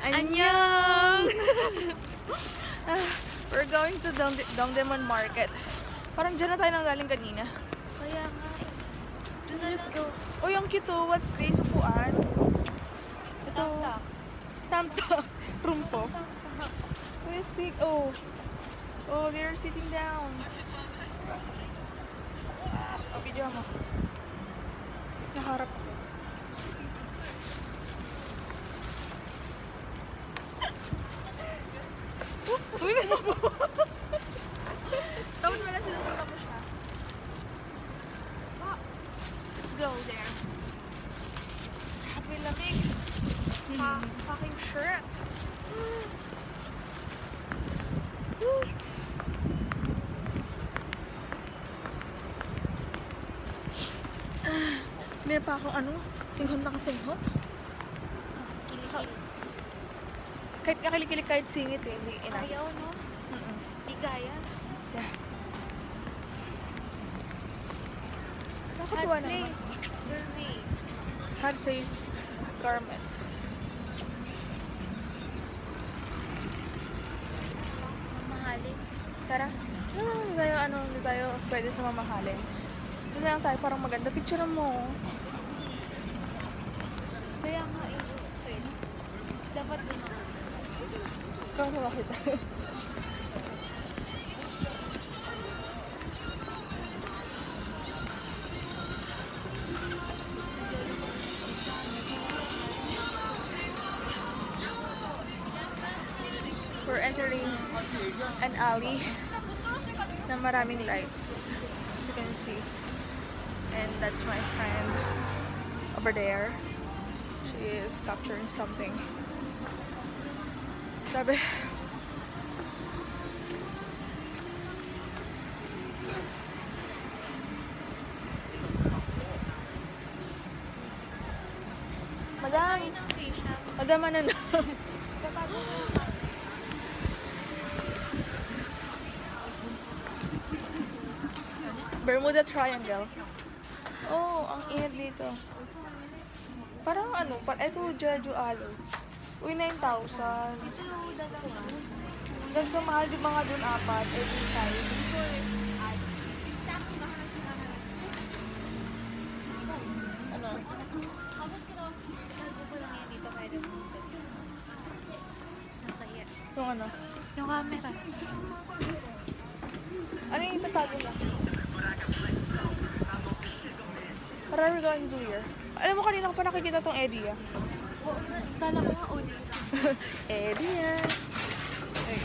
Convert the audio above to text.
Annyeong! We're going to Dongdaemun Market. Parang dyan na tayo nang galing kanina. Kaya nga eh. Doon na Let's go. Oh, yung cute to. What's this? Upuan. Ito. Tamtax. Tamtax. Room po. Tamtax. Where's the... Oh. Oh, they're sitting down. Oh, video mo. Naharap. Uy, tawad mo lang sila sa tapos siya. Let's go there. May lamig. Fucking shirt. Meron pa akong ano? Singhot na kasinghot? Kilikil. Kahit nakikilig kahit singit eh. Hindi ina. Ayaw, no? Di kaya. Yeah. Hot Nakatuwa naman. place. Gourmet. Hot place garment. Mamahalin. Tara. Hindi tayo, hindi tayo pwede sa mamahalin. Hindi lang tayo parang maganda. Picture mo. Kaya nga eh. Pwede. Dapat din ako. Ikaw na makita. We're entering an alley na maraming lights, as you can see. And that's my friend over there. She is capturing something. Grabe. Madam! Madam, ano na? Bermuda Triangle. Oh, ang init dito. Parang ano, ito Jeju Alo. Uy, 9,000. Ito dalawa. Dahil sa mahal di mga dun apat, every time. Ano? Abot ko lang. Lago ko lang yan dito kaya dito. Nakaya. Yung ano? Yung camera. Ano yung itatago mo? What are we going to do here? Alam mo, kanina ko pa nakikita tong Eddie ah. Oo, kala ko nga uli. Eddie yan. Ay.